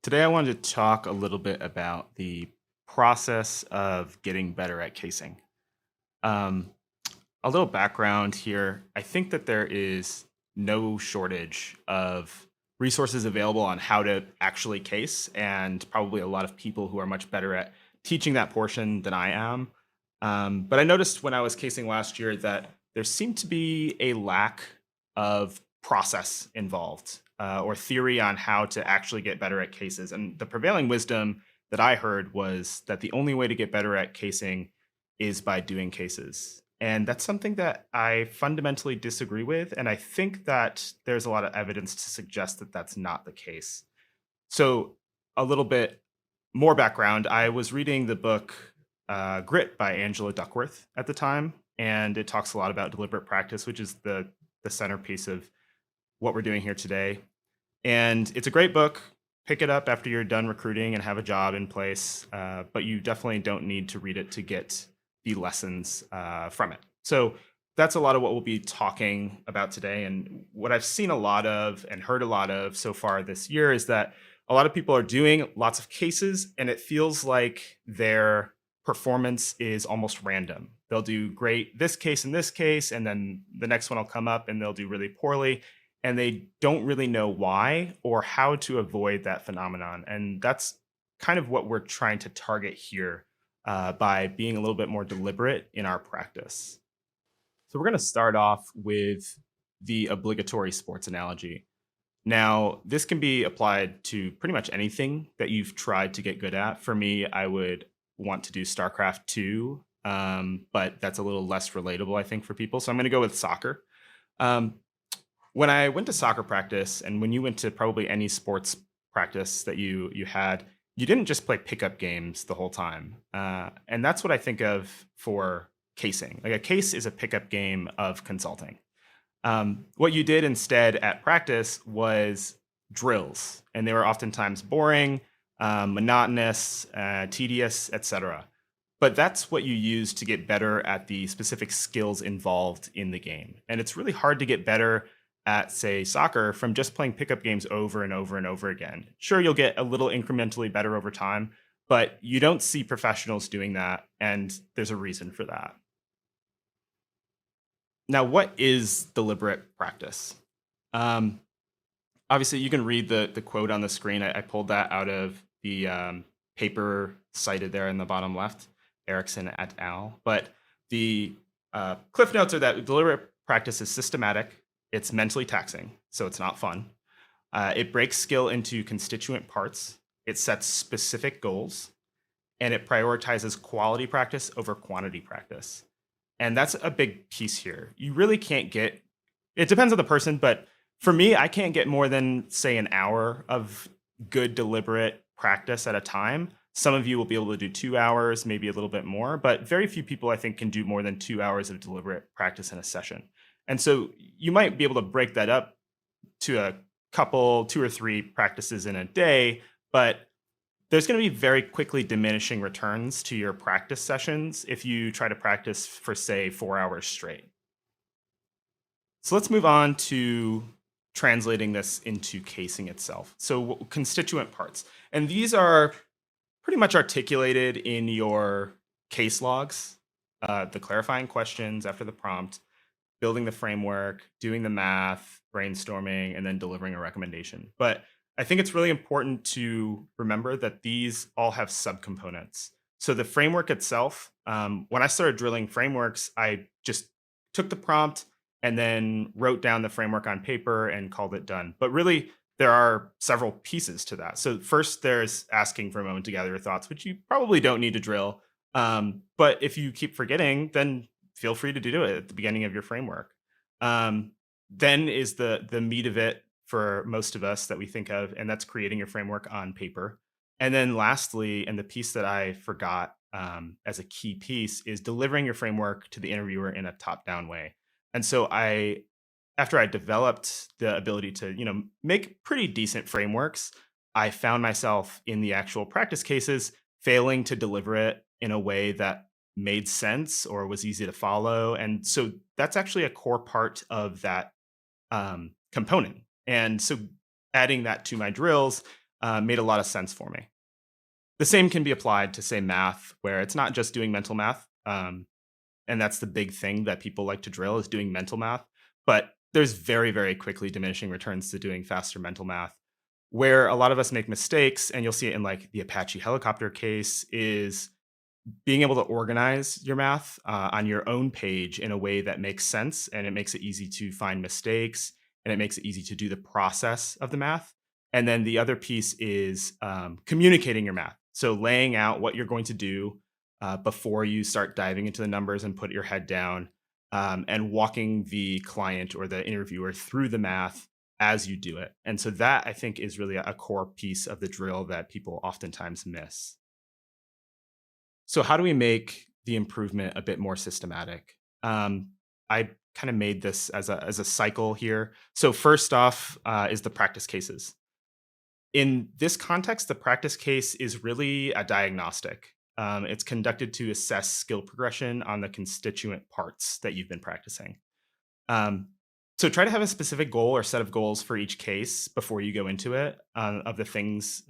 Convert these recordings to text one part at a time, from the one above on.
Today, I wanted to talk a little bit about the process of getting better at casing. Um, a little background here. I think that there is no shortage of resources available on how to actually case, and probably a lot of people who are much better at teaching that portion than I am. But I noticed when I was casing last year that there seemed to be a lack of process involved or theory on how to actually get better at cases. And the prevailing wisdom that I heard was that the only way to get better at casing is by doing cases. And that's something that I fundamentally disagree with. And I think that there's a lot of evidence to suggest that that's not the case. So, a little bit more background. I was reading the book Grit by Angela Duckworth at the time, and it talks a lot about deliberate practice, which is the centerpiece of what we're doing here today. And it's a great book. Pick it up after you're done recruiting and have a job in place, but you definitely don't need to read it to get the lessons from it. So that's a lot of what we'll be talking about today. And what I've seen a lot of and heard a lot of so far this year is that a lot of people are doing lots of cases, and it feels like their performance is almost random. They'll do great this case, and then the next one will come up and they'll do really poorly, and they don't really know why or how to avoid that phenomenon. And that's kind of what we're trying to target here by being a little bit more deliberate in our practice. So, we're going to start off with the obligatory sports analogy. Now, this can be applied to pretty much anything that you've tried to get good at. For me, I would want to do StarCraft 2, but that's a little less relatable, I think, for people. So I'm going to go with soccer. Um, when I went to soccer practice, and when you went to probably any sports practice that you had, you didn't just play pickup games the whole time, and that's what I think of for casing. Like a case is a pickup game of consulting. What you did instead at practice was drills, and they were oftentimes boring, monotonous, tedious, etc. But that's what you use to get better at the specific skills involved in the game. And it's really hard to get better at, say, soccer from just playing pickup games over and over and over again. Sure, you'll get a little incrementally better over time, but you don't see professionals doing that. And there's a reason for that. Now, what is deliberate practice? Um, Obviously, you can read the quote on the screen. I pulled that out of the paper cited there in the bottom left, Erickson et al. But the cliff notes are that deliberate practice is systematic, it's mentally taxing, so it's not fun. It breaks skill into constituent parts, it sets specific goals, and it prioritizes quality practice over quantity practice. And that's a big piece here. You really can't get, it depends on the person, but for me, I can't get more than, say, an hour of good, deliberate practice at a time. Some of you will be able to do 2 hours, maybe a little bit more, but very few people I think can do more than 2 hours of deliberate practice in a session. And so you might be able to break that up to a couple, two or three practices in a day, but there's going to be very quickly diminishing returns to your practice sessions if you try to practice for, say, 4 hours straight. So let's move on to translating this into casing itself. So constituent parts. And these are pretty much articulated in your case logs, the clarifying questions after the prompt, building the framework, doing the math, brainstorming, and then delivering a recommendation. But I think it's really important to remember that these all have subcomponents. So the framework itself, when I started drilling frameworks, I just took the prompt and then wrote down the framework on paper and called it done. But really, there are several pieces to that. So first, there's asking for a moment to gather your thoughts, which you probably don't need to drill. But if you keep forgetting, then feel free to do it at the beginning of your framework. Then is the meat of it for most of us that we think of, and that's creating your framework on paper. And then lastly, and the piece that I forgot as a key piece is delivering your framework to the interviewer in a top-down way. And so after I developed the ability to, make pretty decent frameworks, I found myself in the actual practice cases failing to deliver it in a way that made sense or was easy to follow. And so that's actually a core part of that component. And so adding that to my drills, made a lot of sense for me. The same can be applied to, say, math, where it's not just doing mental math. And that's the big thing that people like to drill is doing mental math. But there's very, very quickly diminishing returns to doing faster mental math. Where a lot of us make mistakes, and you'll see it in like the Apache helicopter case, is being able to organize your math on your own page in a way that makes sense, and it makes it easy to find mistakes, and it makes it easy to do the process of the math. And then the other piece is communicating your math. So laying out what you're going to do before you start diving into the numbers and put your head down, and walking the client or the interviewer through the math as you do it. And so that, I think, is really a core piece of the drill that people oftentimes miss. So how do we make the improvement a bit more systematic? I kind of made this as a cycle here. So first off is the practice cases. In this context, the practice case is really a diagnostic. It's conducted to assess skill progression on the constituent parts that you've been practicing. Um, so try to have a specific goal or set of goals for each case before you go into it, of the things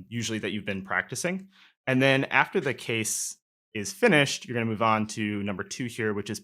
usually that you've been practicing. And then after the case is finished, you're going to move on to number two here, which is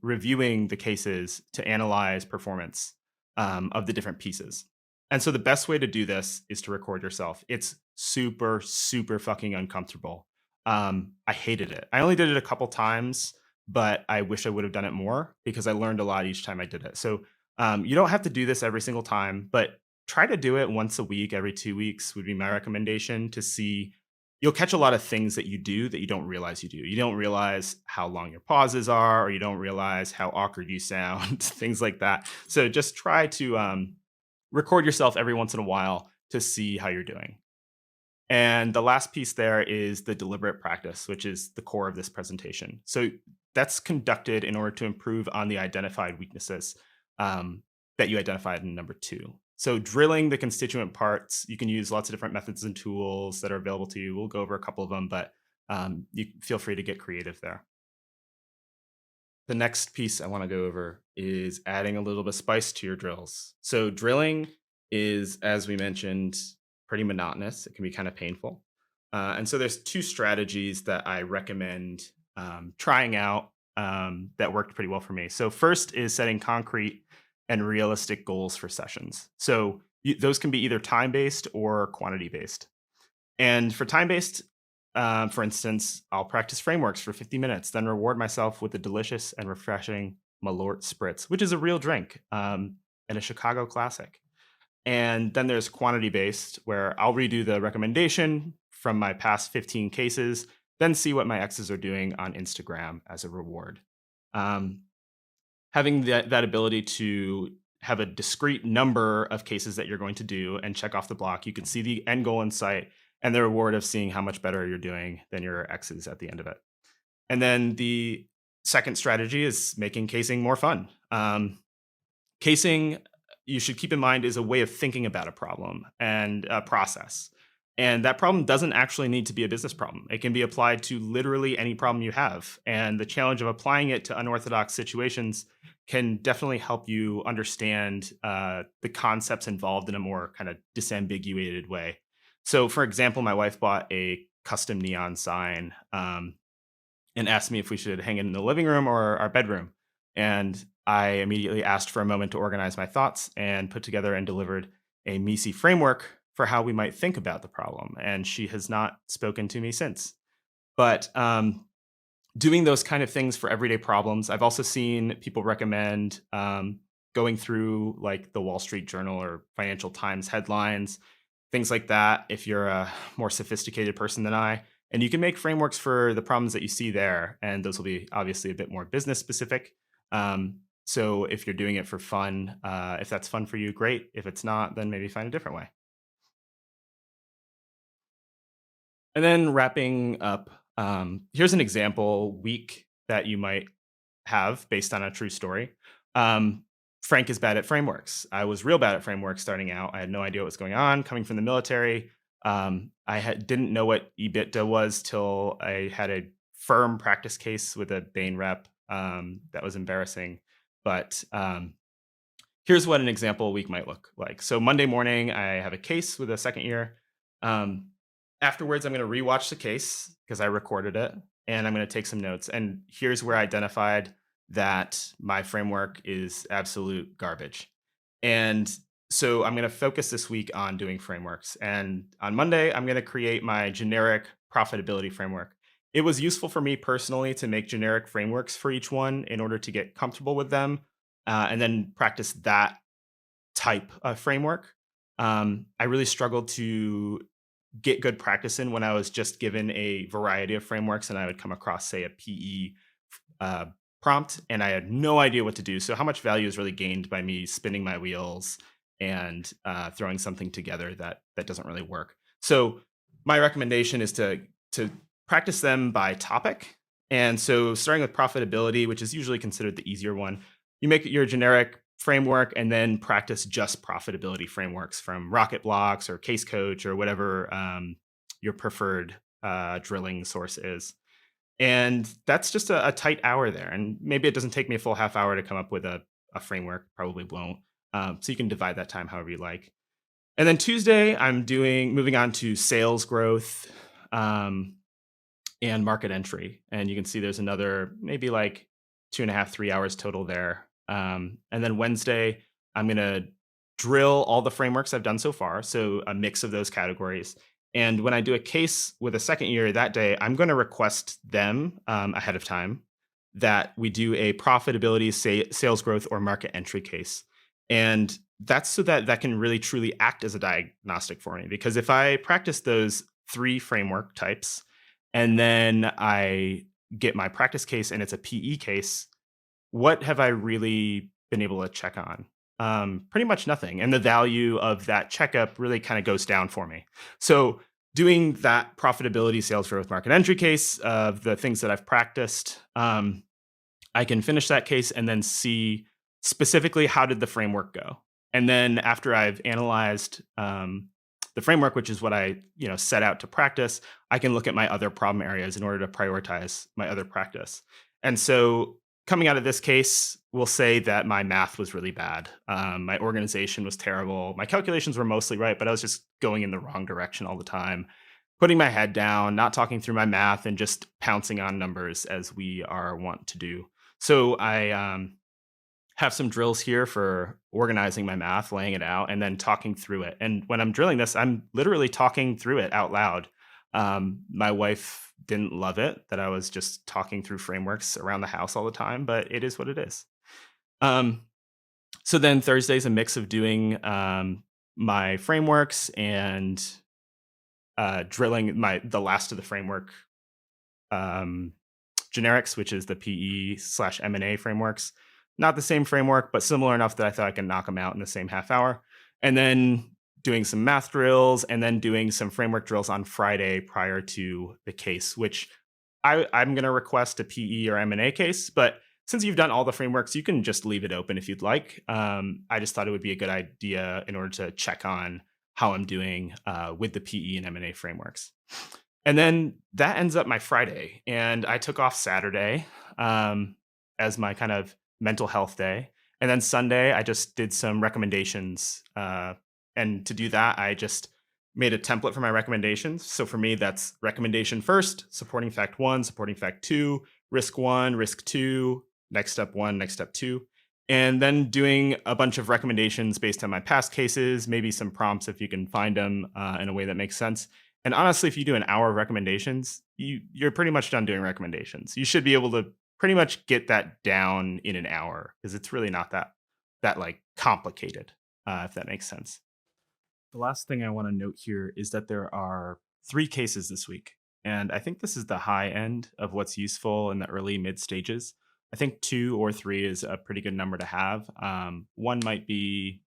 reviewing the cases to analyze performance of the different pieces. And so the best way to do this is to record yourself. It's super, super fucking uncomfortable. I hated it. I only did it a couple times, but I wish I would have done it more because I learned a lot each time I did it. So you don't have to do this every single time, but try to do it once a week, every 2 weeks would be my recommendation to see. You'll catch a lot of things that you do that you don't realize you do. You don't realize how long your pauses are, or you don't realize how awkward you sound, things like that. So just try to record yourself every once in a while to see how you're doing. And the last piece there is the deliberate practice, which is the core of this presentation. So that's conducted in order to improve on the identified weaknesses that you identified in number two. So drilling the constituent parts, you can use lots of different methods and tools that are available to you. We'll go over a couple of them, but you feel free to get creative there. The next piece I want to go over is adding a little bit of spice to your drills. So drilling is, as we mentioned, pretty monotonous. It can be kind of painful. And so there's two strategies that I recommend trying out that worked pretty well for me. So first is setting concrete and realistic goals for sessions. So those can be either time-based or quantity-based. And for time-based, for instance, I'll practice frameworks for 50 minutes, then reward myself with a delicious and refreshing Malort Spritz, which is a real drink and a Chicago classic. And then there's quantity based, where I'll redo the recommendation from my past 15 cases, then see what my exes are doing on Instagram as a reward. Having that ability to have a discrete number of cases that you're going to do and check off the block, you can see the end goal in sight and the reward of seeing how much better you're doing than your exes at the end of it. And then the second strategy is making casing more fun. Casing, you should keep in mind, is a way of thinking about a problem and a process. And that problem doesn't actually need to be a business problem. It can be applied to literally any problem you have. And the challenge of applying it to unorthodox situations can definitely help you understand the concepts involved in a more kind of disambiguated way. So, for example, my wife bought a custom neon sign and asked me if we should hang it in the living room or our bedroom. And I immediately asked for a moment to organize my thoughts and put together and delivered a Misi framework for how we might think about the problem. And she has not spoken to me since. But doing those kind of things for everyday problems, I've also seen people recommend going through like the Wall Street Journal or Financial Times headlines, things like that, if you're a more sophisticated person than I. And you can make frameworks for the problems that you see there. And those will be obviously a bit more business specific. So if you're doing it for fun, if that's fun for you, great. If it's not, then maybe find a different way. And then wrapping up, here's an example week that you might have based on a true story. Frank is bad at frameworks. I was real bad at frameworks starting out. I had no idea what was going on. Coming from the military, didn't know what EBITDA was till I had a firm practice case with a Bain rep. That was embarrassing. But here's what an example week might look like. So Monday morning, I have a case with a second year. Um, Afterwards, I'm going to rewatch the case because I recorded it, and I'm going to take some notes. And here's where I identified that my framework is absolute garbage. And so I'm going to focus this week on doing frameworks. And on Monday, I'm going to create my generic profitability framework. It was useful for me personally to make generic frameworks for each one in order to get comfortable with them, and then practice that type of framework. I really struggled to get good practice in when I was just given a variety of frameworks and I would come across, say, a PE uh, prompt and I had no idea what to do. So, how much value is really gained by me spinning my wheels and throwing something together that doesn't really work? So, my recommendation is to practice them by topic. And so, starting with profitability, which is usually considered the easier one, you make it your generic framework and then practice just profitability frameworks from Rocket Blocks or Case Coach or whatever your preferred drilling source is. And that's just a tight hour there. And maybe it doesn't take me a full half hour to come up with a framework, probably won't. So you can divide that time however you like. And then Tuesday, I'm doing moving on to sales growth um, and market entry. And you can see there's another maybe like 2.5, 3 hours total there. And then Wednesday, I'm going to drill all the frameworks I've done so far. So a mix of those categories. And when I do a case with a second year that day, I'm going to request them ahead of time that we do a profitability, sales growth, or market entry case. And that's so that that can really truly act as a diagnostic for me. Because if I practice those three framework types and then I get my practice case and it's a PE case, what have I really been able to check on? Pretty much nothing. And the value of that checkup really kind of goes down for me. So, doing that profitability, sales growth, market entry case of the things that I've practiced, I can finish that case and then see specifically how did the framework go. And then after I've analyzed the framework, which is what I set out to practice, I can look at my other problem areas in order to prioritize my other practice. And so coming out of this case, we'll say that my math was really bad. My organization was terrible. My calculations were mostly right, but I was just going in the wrong direction all the time, putting my head down, not talking through my math, and just pouncing on numbers as we are wont to do. So I have some drills here for organizing my math, laying it out, and then talking through it. And when I'm drilling this, I'm literally talking through it out loud. My wife didn't love it that I was just talking through frameworks around the house all the time, but it is what it is. Um, so then Thursday's a mix of doing my frameworks and drilling the last of the framework um, generics, which is the PE/M&A frameworks. Not the same framework, but similar enough that I thought I could knock them out in the same half hour. And then doing some math drills and then doing some framework drills on Friday prior to the case, which I'm going to request a PE or M&A case. But since you've done all the frameworks, you can just leave it open if you'd like. I just thought it would be a good idea in order to check on how I'm doing with the PE and M&A frameworks. And then that ends up my Friday. And I took off Saturday as my kind of mental health day. And then Sunday, I just did some recommendations. And to do that, I just made a template for my recommendations. So for me, that's recommendation first, supporting fact one, supporting fact two, risk one, risk two, next step one, next step two. And then doing a bunch of recommendations based on my past cases, maybe some prompts if you can find them in a way that makes sense. And honestly, if you do an hour of recommendations, you're pretty much done doing recommendations. You should be able to pretty much get that down in an hour because it's really not that like complicated, if that makes sense. The last thing I want to note here is that there are 3 cases this week. And I think this is the high end of what's useful in the early mid stages. I think 2 or 3 is a pretty good number to have. One might be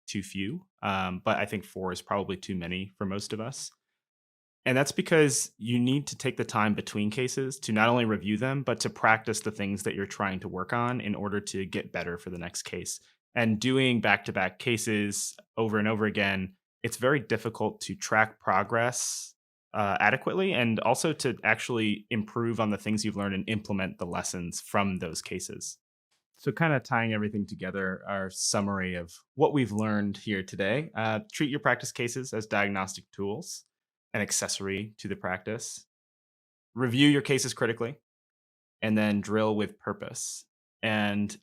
too few, but I think 4 is probably too many for most of us. And that's because you need to take the time between cases to not only review them, but to practice the things that you're trying to work on in order to get better for the next case. And doing back to back cases over and over again, it's very difficult to track progress adequately and also to actually improve on the things you've learned and implement the lessons from those cases. So, kind of tying everything together, our summary of what we've learned here today. Treat your practice cases as diagnostic tools, an accessory to the practice. Review your cases critically, and then drill with purpose. And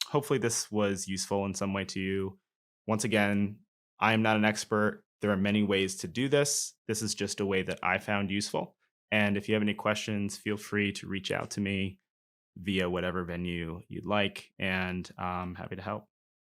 hopefully, this was useful in some way to you. Once again, I am not an expert. There are many ways to do this. This is just a way that I found useful. And if you have any questions, feel free to reach out to me via whatever venue you'd like, and I'm happy to help.